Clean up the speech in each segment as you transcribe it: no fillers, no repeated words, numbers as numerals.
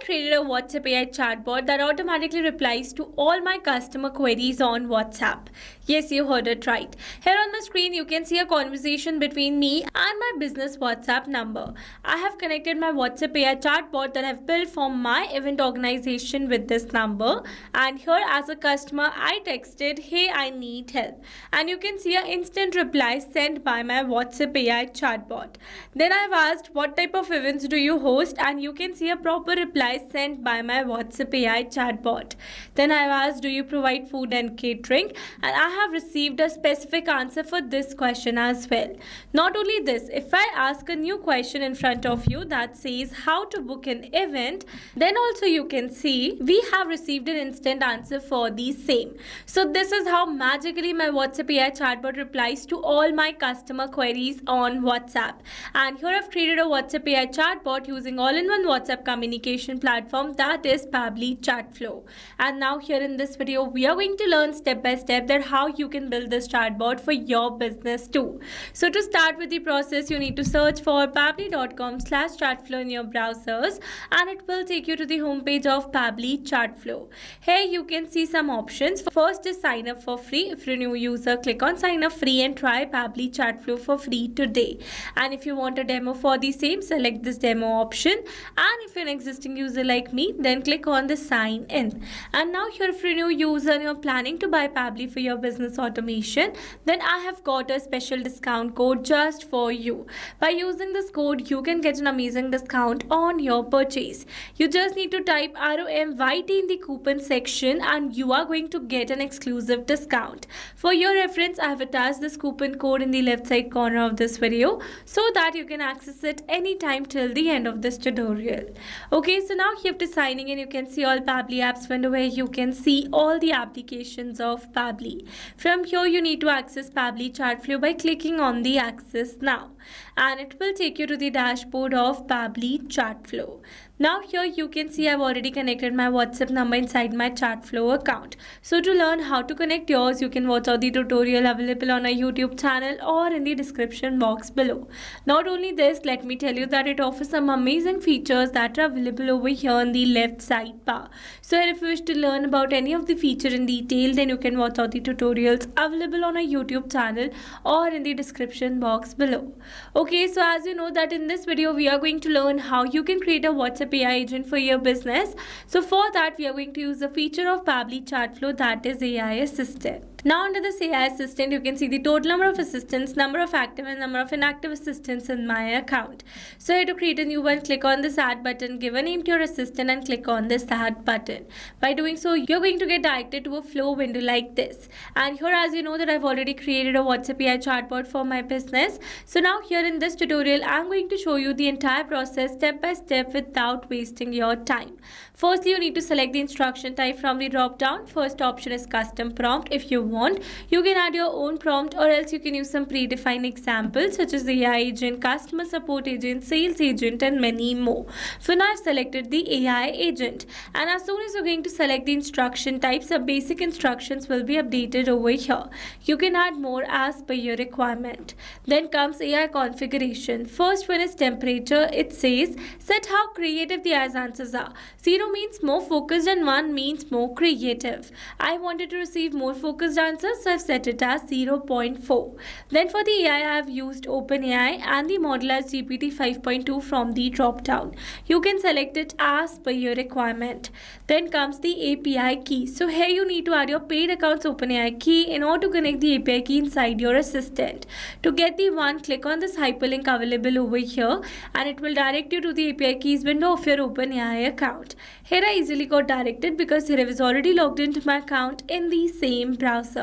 created a WhatsApp AI chatbot that automatically replies to all my customer queries on WhatsApp. Yes, you heard it right. Here on the screen, you can see a conversation between me and my business WhatsApp number. I have connected my WhatsApp AI chatbot that I have built for my event organization with this number. And here, as a customer, I texted, "Hey, I need help." And you can see an instant reply sent by my WhatsApp AI chatbot. Then I've asked, "What type of events do you host?" And you can see a proper reply sent by my WhatsApp AI chatbot. Then I've asked, "Do you provide food and catering?" And I have received a specific answer for this question as well. Not only this, if I ask a new question in front of you that says how to book an event, then also you can see we have received an instant answer for the same. So this is how magically my WhatsApp AI chatbot replies to all my customer queries on WhatsApp. And here I've created a WhatsApp AI chatbot using all-in-one WhatsApp communication platform, that is Pabbly Chatflow. And now here in this video, we are going to learn step by step that how you can build this chatbot for your business too. So to start with the process, you need to search for pabbly.com/chatflow in your browsers, and it will take you to the homepage of Pabbly Chatflow. Here you can see some options. First is sign up for free. If you're a new user, click on sign up free and try Pabbly Chatflow for free today. And if you want a demo for the same, select this demo option. And if you're an existing user like me, then click on the sign in. And now here, if you're a new user and you're planning to buy Pabbly for your business automation, then I have got a special discount code just for you. By using this code, you can get an amazing discount on your purchase. You just need to type ROMYT in the coupon section and you are going to get an exclusive discount. For your reference, I have attached this coupon code in the left side corner of this video so that you can access it anytime till the end of this tutorial. Okay, so now here after signing in, you can see all Pabbly apps window where you can see all the applications of Pabbly. From here, you need to access Pabbly Chatflow by clicking on the access now, and it will take you to the dashboard of Pabbly Chatflow. Now here you can see I've already connected my WhatsApp number inside my Chatflow account. So to learn how to connect yours, you can watch out the tutorial available on our YouTube channel or in the description box below. Not only this, let me tell you that it offers some amazing features that are available over here in the left side bar. So if you wish to learn about any of the feature in detail, then you can watch out the tutorials available on our YouTube channel or in the description box below. Okay, so as you know that in this video, we are going to learn how you can create a WhatsApp AI agent for your business. So for that, we are going to use a feature of Pabbly Chatflow, that is AI Assistant. Now under this AI Assistant, you can see the total number of assistants, number of active and number of inactive assistants in my account. So here to create a new one, click on this add button, give a name to your assistant and click on this add button. By doing so, you're going to get directed to a flow window like this. And here, as you know that I've already created a WhatsApp AI chatbot for my business. So now here in this tutorial, I'm going to show you the entire process step by step without wasting your time. Firstly, you need to select the instruction type from the drop down. First option is custom prompt. If you want, you can add your own prompt, or else you can use some predefined examples such as the AI agent, customer support agent, sales agent and many more. So now I've selected the AI agent, and as soon as you're going to select the instruction types, the basic instructions will be updated over here. You can add more as per your requirement. Then comes AI configuration. First one is temperature. It says set how creative the AI's answers are. 0 means more focused and 1 means more creative. I wanted to receive more focused answers, so I've set it as 0.4. Then for the AI, I have used OpenAI and the model as GPT 5.2 from the drop down. You can select it as per your requirement. Then comes the API key. So here you need to add your paid account's OpenAI key in order to connect the API key inside your assistant. To get the one, click on this hyperlink available over here and it will direct you to the API keys window of your OpenAI account. Here I easily got directed because here I was already logged into my account in the same browser.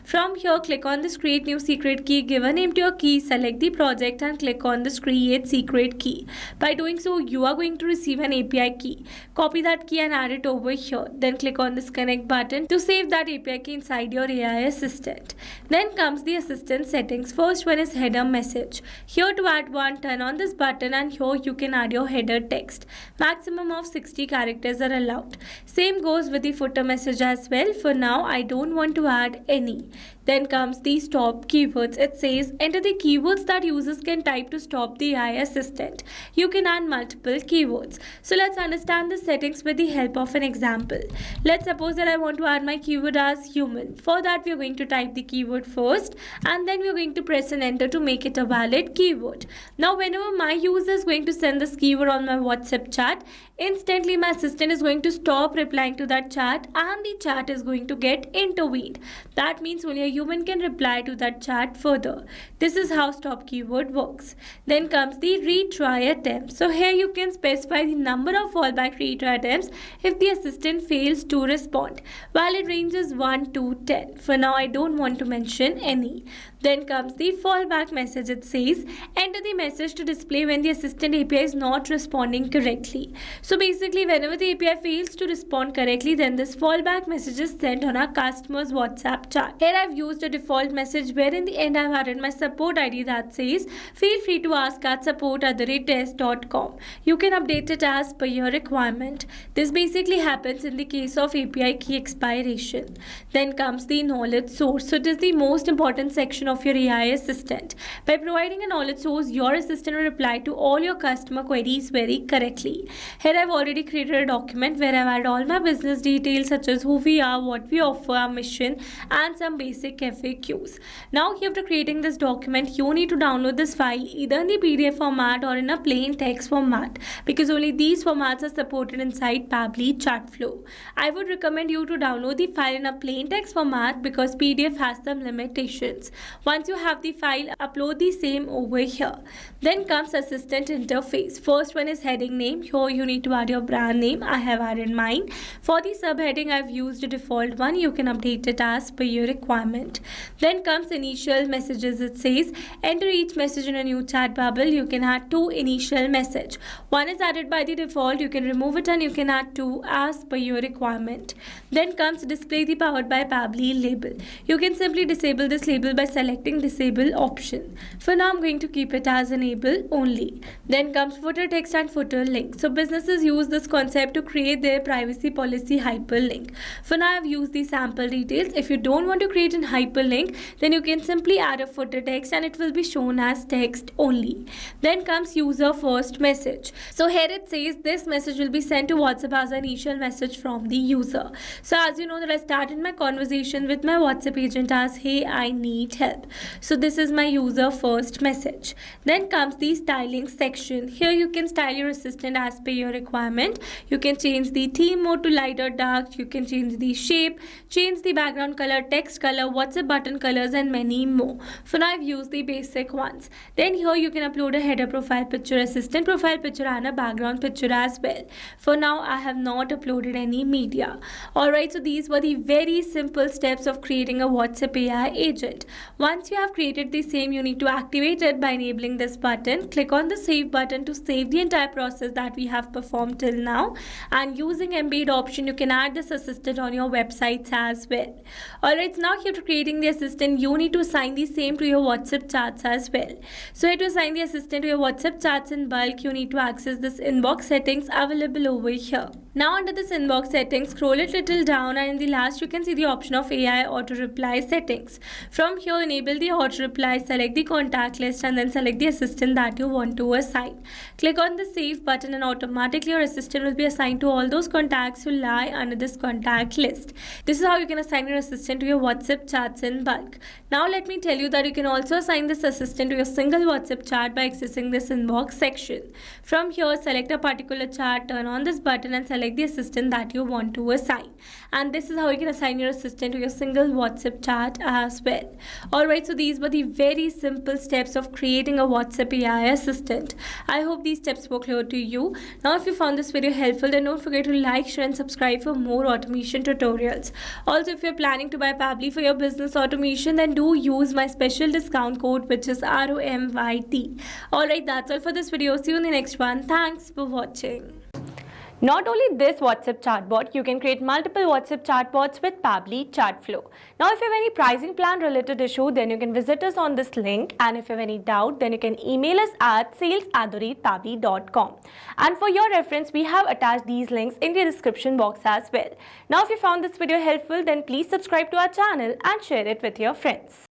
From here, click on this create new secret key, give a name to your key, select the project and click on this create secret key. By doing so, you are going to receive an API key. Copy that key and add it over here. Then click on this connect button to save that API key inside your AI assistant. Then comes the assistant settings. First one is header message. Here to add one, turn on this button and here you can add your header text. Maximum of 60 characters are allowed. Same goes with the footer message as well. For now, I don't want to add add any. Then comes the stop keywords. It says enter the keywords that users can type to stop the AI assistant. You can add multiple keywords. So let's understand the settings with the help of an example. Let's suppose that I want to add my keyword as human. For that we are going to type the keyword first and then we are going to press an enter to make it a valid keyword. Now whenever my user is going to send this keyword on my WhatsApp chat, instantly my assistant is going to stop replying to that chat and the chat is going to get intervened. That means only a human can reply to that chat further. This is how stop keyword works. Then comes the retry attempt. So here you can specify the number of fallback retry attempts if the assistant fails to respond. Valid range is 1 to 10. For now I don't want to mention any. Then comes the fallback message. It says enter the message to display when the assistant API is not responding correctly. So basically whenever the API fails to respond correctly, then this fallback message is sent on our customer's WhatsApp chat. Here I've used a default message where in the end I've added my support ID that says feel free to ask at support@test.com. You can update it as per your requirement. This basically happens in the case of API key expiration. Then comes the knowledge source. So it is the most important section of your AI assistant. By providing a knowledge source, your assistant will reply to all your customer queries very correctly. Here I've already created a document where I've added all my business details such as who we are, what we offer, our mission and some basic FAQs. Now after creating this document, you need to download this file either in the PDF format or in a plain text format because only these formats are supported inside Pabbly Chatflow. I would recommend you to download the file in a plain text format because PDF has some limitations. Once you have the file, upload the same over here. Then comes assistant interface. First one is heading name. Here you need to add your brand name. I have added mine. For the subheading, I've used a default one. You can update it as per your requirement. Then comes initial messages. It says enter each message in a new chat bubble. You can add 2 initial message. One is added by the default. You can remove it and you can add 2 as per your requirement. Then comes display the powered by Pabbly label. You can simply disable this label by selecting disable option. For now I'm going to keep it as enable only. Then comes footer text and footer link. So businesses use this concept to create their privacy policy hyperlink. For now I've used the sample details. If you don't want to create an hyperlink, then you can simply add a footer text and it will be shown as text only. Then comes user first message. So here it says this message will be sent to WhatsApp as an initial message from the user. So as you know that I started my conversation with my WhatsApp agent as hey I need help. So this is my user first message. Then comes the styling section. Here you can style your assistant as per your requirement. You can change the theme mode to light or dark. You can change the shape, change the background color, text color, WhatsApp button colors and many more. For now I've used the basic ones. Then here you can upload a header profile picture, assistant profile picture and a background picture as well. For now I have not uploaded any media. Alright, so these were the very simple steps of creating a WhatsApp AI agent. Once you have created the same, you need to activate it by enabling this button. Click on the save button to save the entire process that we have performed till now. And using embed option, you can add this assistant on your websites as well. Alright, so now here to creating the assistant, you need to assign the same to your WhatsApp chats as well. So here to assign the assistant to your WhatsApp chats in bulk, you need to access this inbox settings available over here. Now under this inbox settings, scroll it little down and in the last you can see the option of AI auto reply settings. From here enable the auto reply, select the contact list and then select the assistant that you want to assign. Click on the save button and automatically your assistant will be assigned to all those contacts who lie under this contact list. This is how you can assign your assistant to your WhatsApp chats in bulk. Now let me tell you that you can also assign this assistant to your single WhatsApp chat by accessing this inbox section. From here select a particular chat, turn on this button and select the assistant that you want to assign. And this is how you can assign your assistant to your single WhatsApp chat as well. Alright, so these were the very simple steps of creating a WhatsApp AI assistant. I hope these steps were clear to you. Now if you found this video helpful, then don't forget to like, share and subscribe for more automation tutorials. Also if you're planning to buy Pabbly for your business automation, then do use my special discount code which is ROMYT. Alright, that's all for this video. See you in the next one. Thanks for watching. Not only this WhatsApp chatbot, you can create multiple WhatsApp chatbots with Pabbly Chatflow. Now, if you have any pricing plan related issue, then you can visit us on this link. And if you have any doubt, then you can email us at sales@pabbly.com. And for your reference, we have attached these links in the description box as well. Now, if you found this video helpful, then please subscribe to our channel and share it with your friends.